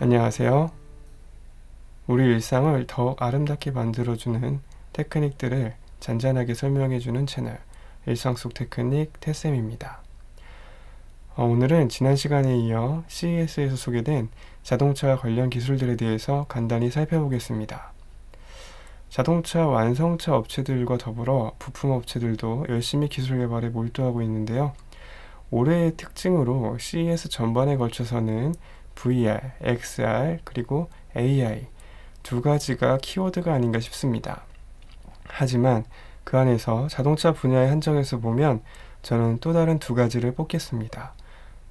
안녕하세요. 우리 일상을 더욱 아름답게 만들어주는 테크닉들을 잔잔하게 설명해주는 채널 일상 속 테크닉 태쌤입니다. 오늘은 지난 시간에 이어 CES에서 소개된 자동차 관련 기술들에 대해서 간단히 살펴보겠습니다. 자동차 완성차 업체들과 더불어 부품 업체들도 열심히 기술 개발에 몰두하고 있는데요. 올해의 특징으로 CES 전반에 걸쳐서는 VR, XR, 그리고 AI 두 가지가 키워드가 아닌가 싶습니다. 하지만 그 안에서 자동차 분야의 한정에서 보면 저는 또 다른 두 가지를 뽑겠습니다.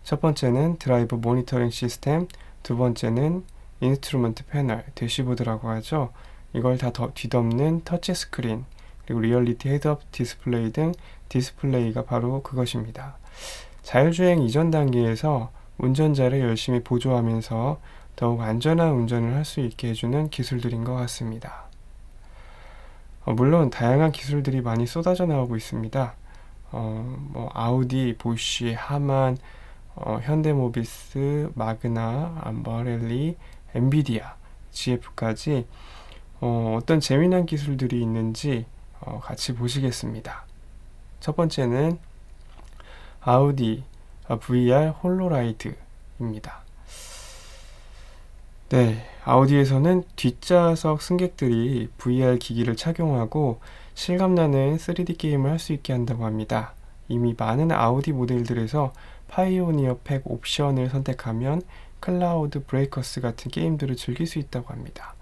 첫 번째는 드라이브 모니터링 시스템, 두 번째는 인스트루먼트 패널, 대시보드라고 하죠. 이걸 다 뒤덮는 터치 스크린, 그리고 리얼리티 헤드업 디스플레이 등 디스플레이가 바로 그것입니다. 자율주행 이전 단계에서 운전자를 열심히 보조하면서 더욱 안전한 운전을 할 수 있게 해주는 기술들인 것 같습니다. 물론 다양한 기술들이 많이 쏟아져 나오고 있습니다. 아우디, 보쉬, 하만, 현대모비스, 마그나, 암버렐리, 엔비디아, GF까지 어떤 재미난 기술들이 있는지 같이 보시겠습니다. 첫 번째는 아우디 VR 홀로라이드입니다. 네, 아우디에서는 뒷좌석 승객들이 VR 기기를 착용하고 실감나는 3D 게임을 할 수 있게 한다고 합니다. 이미 많은 아우디 모델들에서 파이오니어 팩 옵션을 선택하면 클라우드 브레이커스 같은 게임들을 즐길 수 있다고 합니다.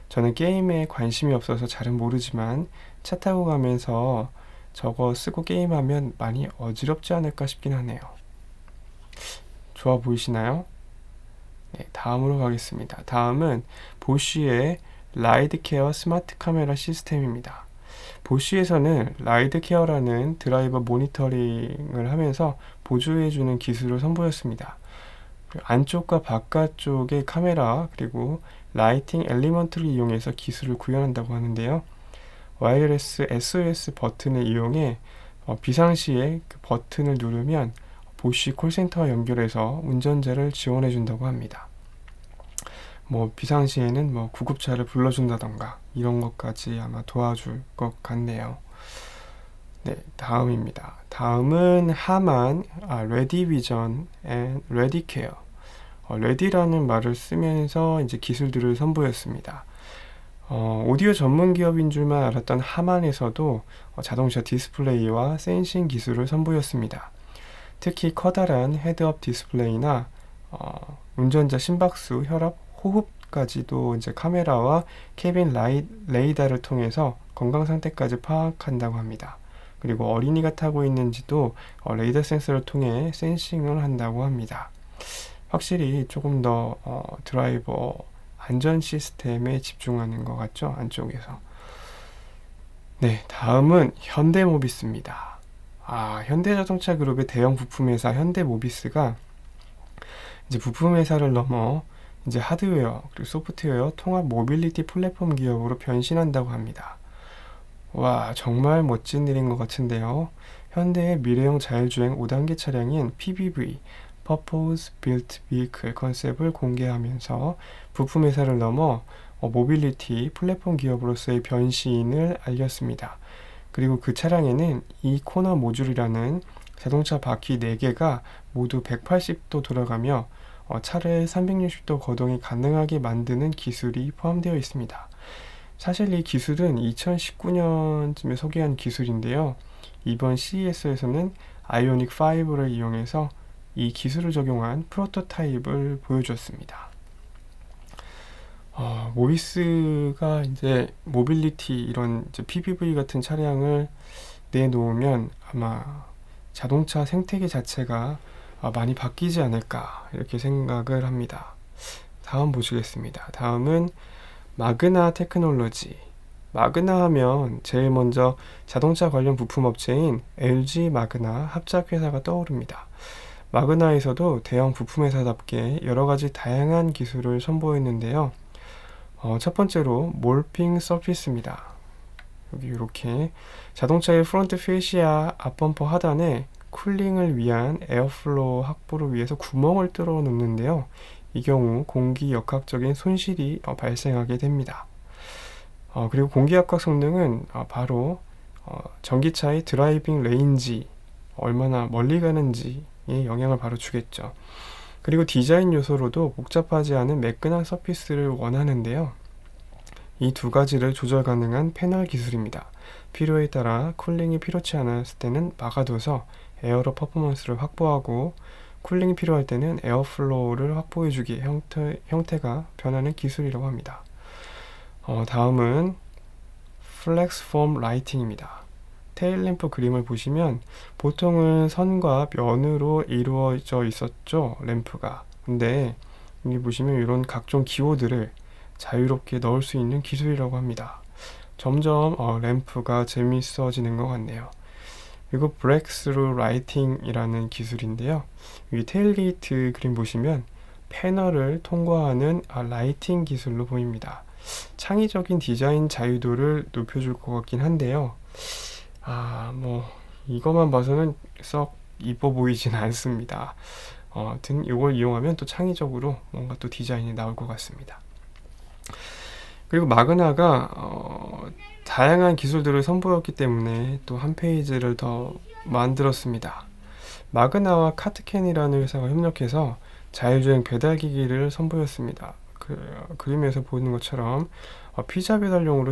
저는 게임에 관심이 없어서 잘은 모르지만 차 타고 가면서 저거 쓰고 게임하면 많이 어지럽지 않을까 싶긴 하네요. 좋아 보이시나요? 네, 다음으로 가겠습니다. 다음은 보쉬의 라이드케어 스마트 카메라 시스템입니다. 보쉬에서는 라이드케어라는 드라이버 모니터링을 하면서 보조해주는 기술을 선보였습니다. 안쪽과 바깥쪽의 카메라 그리고 라이팅 엘리먼트를 이용해서 기술을 구현한다고 하는데요. 와이어레스 SOS 버튼을 이용해 비상시에 그 버튼을 누르면 보쉬 콜센터와 연결해서 운전자를 지원해 준다고 합니다. 비상시에는 구급차를 불러준다던가 이런 것까지 아마 도와줄 것 같네요. 네, 다음입니다. 다음은 하만, 레디비전 앤 레디케어. 레디라는 말을 쓰면서 이제 기술들을 선보였습니다. 오디오 전문 기업인 줄만 알았던 하만에서도 자동차 디스플레이와 센싱 기술을 선보였습니다. 특히 커다란 헤드업 디스플레이나 운전자 심박수, 혈압, 호흡까지도 이제 카메라와 캐빈 레이더를 통해서 건강 상태까지 파악한다고 합니다. 그리고 어린이가 타고 있는지도 레이더 센서를 통해 센싱을 한다고 합니다. 확실히 조금 더 드라이버 안전 시스템에 집중하는 것 같죠? 안쪽에서. 네, 다음은 현대모비스입니다. 현대자동차 그룹의 대형 부품회사 현대모비스가 이제 부품회사를 넘어 이제 하드웨어 그리고 소프트웨어 통합 모빌리티 플랫폼 기업으로 변신한다고 합니다. 와, 정말 멋진 일인 것 같은데요. 현대의 미래형 자율주행 5단계 차량인 PBV Purpose Built Vehicle 컨셉을 공개하면서 부품회사를 넘어 모빌리티 플랫폼 기업으로서의 변신을 알렸습니다. 그리고 그 차량에는 이 코너 모듈이라는 자동차 바퀴 4개가 모두 180도 돌아가며 차를 360도 거동이 가능하게 만드는 기술이 포함되어 있습니다. 사실 이 기술은 2019년쯤에 소개한 기술인데요. 이번 CES에서는 아이오닉 5를 이용해서 이 기술을 적용한 프로토타입을 보여주었습니다. 모비스가 이제 모빌리티 이런 이제 PBV 같은 차량을 내놓으면 아마 자동차 생태계 자체가 많이 바뀌지 않을까 이렇게 생각을 합니다. 다음 보시겠습니다. 다음은 마그나 테크놀로지. 마그나 하면 제일 먼저 자동차 관련 부품 업체인 LG 마그나 합작회사가 떠오릅니다. 마그나에서도 대형 부품회사답게 여러가지 다양한 기술을 선보였는데요. 첫 번째로 몰핑 서피스입니다. 여기 이렇게 자동차의 프론트 페시아 앞범퍼 하단에 쿨링을 위한 에어플로우 확보를 위해서 구멍을 뚫어 놓는데요. 이 경우 공기역학적인 손실이 발생하게 됩니다. 그리고 공기역학 성능은 바로 전기차의 드라이빙 레인지, 얼마나 멀리 가는지에 영향을 바로 주겠죠. 그리고 디자인 요소로도 복잡하지 않은 매끈한 서피스를 원하는데요. 이 두 가지를 조절 가능한 패널 기술입니다. 필요에 따라 쿨링이 필요치 않았을 때는 막아둬서 에어로 퍼포먼스를 확보하고, 쿨링이 필요할 때는 에어플로우를 확보해주기 형태가 변하는 기술이라고 합니다. 다음은 플렉스 폼 라이팅입니다. 테일램프 그림을 보시면 보통은 선과 면으로 이루어져 있었죠, 램프가. 근데 여기 보시면 이런 각종 기호들을 자유롭게 넣을 수 있는 기술이라고 합니다. 점점 램프가 재밌어지는 것 같네요. 그리고 브렉스루 라이팅이라는 기술인데요. 여기 테일게이트 그림 보시면 패널을 통과하는 라이팅 기술로 보입니다. 창의적인 디자인 자유도를 높여줄 것 같긴 한데요. 이것만 봐서는 썩 이뻐 보이진 않습니다. 아무튼 이걸 이용하면 또 창의적으로 뭔가 또 디자인이 나올 것 같습니다. 그리고 마그나가 다양한 기술들을 선보였기 때문에 또 한 페이지를 더 만들었습니다. 마그나와 카트캔이라는 회사가 협력해서 자율주행 배달기기를 선보였습니다. 그림에서 보는 것처럼 피자 배달용으로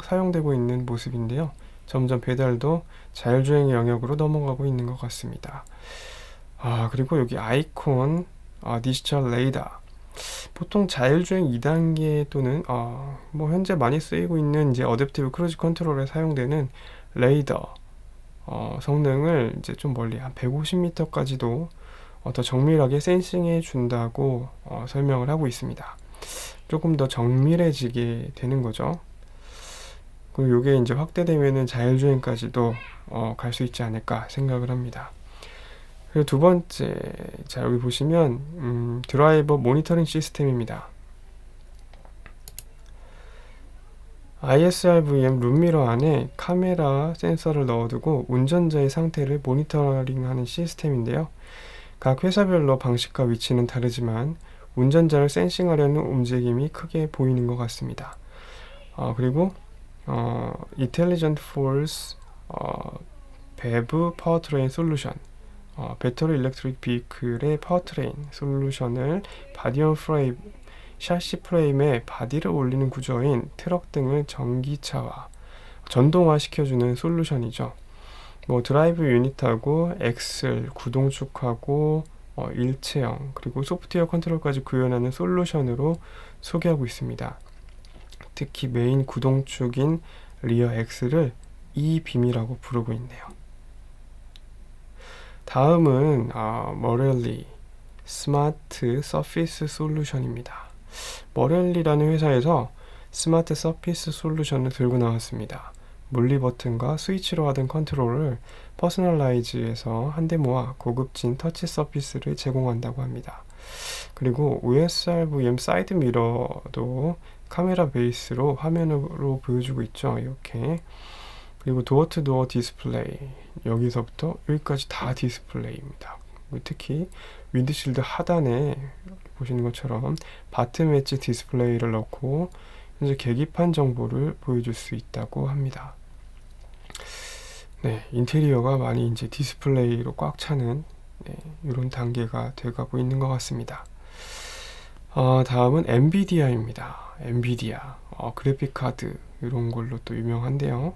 사용되고 있는 모습인데요. 점점 배달도 자율주행의 영역으로 넘어가고 있는 것 같습니다. 그리고 여기 아이콘 디지털 레이더, 보통 자율주행 2단계 또는 현재 많이 쓰이고 있는 이제 어댑티브 크루즈 컨트롤에 사용되는 레이더 성능을 이제 좀 멀리 한 150m까지도 더 정밀하게 센싱해 준다고 설명을 하고 있습니다. 조금 더 정밀해지게 되는 거죠. 그리고 이게 이제 확대되면은 자율주행까지도 갈 수 있지 않을까 생각을 합니다. 그리고 두 번째, 자 여기 보시면 드라이버 모니터링 시스템입니다. ISRVM 룸미러 안에 카메라 센서를 넣어두고 운전자의 상태를 모니터링하는 시스템인데요. 각 회사별로 방식과 위치는 다르지만 운전자를 센싱하려는 움직임이 크게 보이는 것 같습니다. 그리고 Intelligent Force BEV 파워트레인 솔루션, 배터리 일렉트릭 비클의 파워트레인 솔루션을 바디온 프레임, 샤시 프레임에 바디를 올리는 구조인 트럭 등을 전기차와 전동화 시켜주는 솔루션이죠. 드라이브 유닛하고 엑셀, 구동축하고 일체형, 그리고 소프트웨어 컨트롤까지 구현하는 솔루션으로 소개하고 있습니다. 특히 메인 구동축인 리어 엑셀을 이빔이라고 부르고 있네요. 다음은 머렐리 스마트 서피스 솔루션입니다. 머렐리라는 회사에서 스마트 서피스 솔루션을 들고 나왔습니다. 물리 버튼과 스위치로 하던 컨트롤을 퍼스널라이즈해서 한데 모아 고급진 터치 서피스를 제공한다고 합니다. 그리고 OSRVM 사이드 미러도 카메라 베이스로 화면으로 보여주고 있죠. 이렇게. 그리고 도어 투 도어 디스플레이, 여기서부터 여기까지 다 디스플레이입니다. 특히 윈드실드 하단에 보시는 것처럼 바텀 엣지 디스플레이를 넣고 현재 계기판 정보를 보여줄 수 있다고 합니다. 네, 인테리어가 많이 이제 디스플레이로 꽉 차는 이런 단계가 돼가고 있는 것 같습니다. 다음은 엔비디아입니다. 엔비디아 그래픽 카드 이런 걸로 또 유명한데요.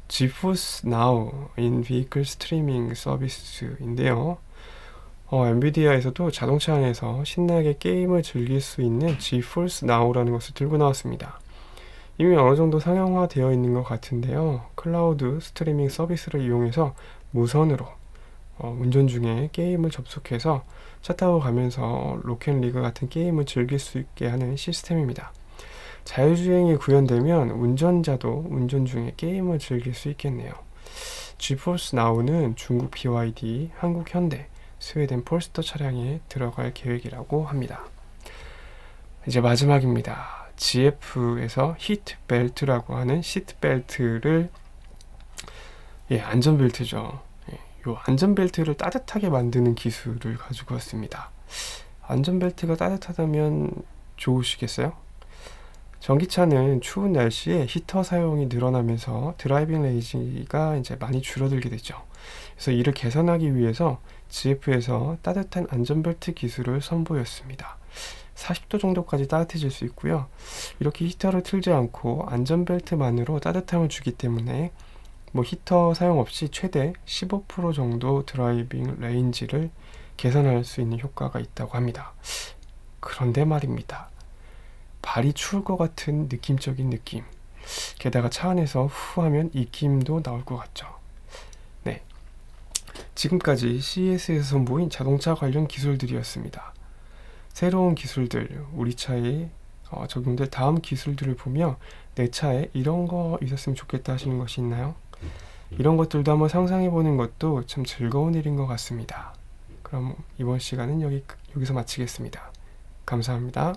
GeForce Now in Vehicle Streaming 서비스인데요. 엔비디아에서도 자동차 안에서 신나게 게임을 즐길 수 있는 GeForce Now라는 것을 들고 나왔습니다. 이미 어느 정도 상용화 되어 있는 것 같은데요. 클라우드 스트리밍 서비스를 이용해서 무선으로 운전 중에 게임을 접속해서 차 타고 가면서 로켓리그 같은 게임을 즐길 수 있게 하는 시스템입니다. 자율주행이 구현되면 운전자도 운전 중에 게임을 즐길 수 있겠네요. GeForce Now는 중국 BYD, 한국 현대, 스웨덴 폴스터 차량에 들어갈 계획이라고 합니다. 이제 마지막입니다. GF에서 히트벨트라고 하는 시트벨트를, 안전벨트죠. 이 안전벨트를 따뜻하게 만드는 기술을 가지고 왔습니다. 안전벨트가 따뜻하다면 좋으시겠어요? 전기차는 추운 날씨에 히터 사용이 늘어나면서 드라이빙 레인지가 이제 많이 줄어들게 되죠. 그래서 이를 개선하기 위해서 GF에서 따뜻한 안전벨트 기술을 선보였습니다. 40도 정도까지 따뜻해질 수 있고요. 이렇게 히터를 틀지 않고 안전벨트만으로 따뜻함을 주기 때문에 히터 사용 없이 최대 15% 정도 드라이빙 레인지를 개선할 수 있는 효과가 있다고 합니다. 그런데 말입니다. 발이 추울 것 같은 느낌적인 느낌. 게다가 차 안에서 후 하면 익힘도 나올 것 같죠. 네. 지금까지 CES에서 선보인 자동차 관련 기술들이었습니다. 새로운 기술들, 우리 차에 적용될 다음 기술들을 보며 내 차에 이런 거 있었으면 좋겠다 하시는 것이 있나요? 이런 것들도 한번 상상해 보는 것도 참 즐거운 일인 것 같습니다. 그럼 이번 시간은 여기서 마치겠습니다. 감사합니다.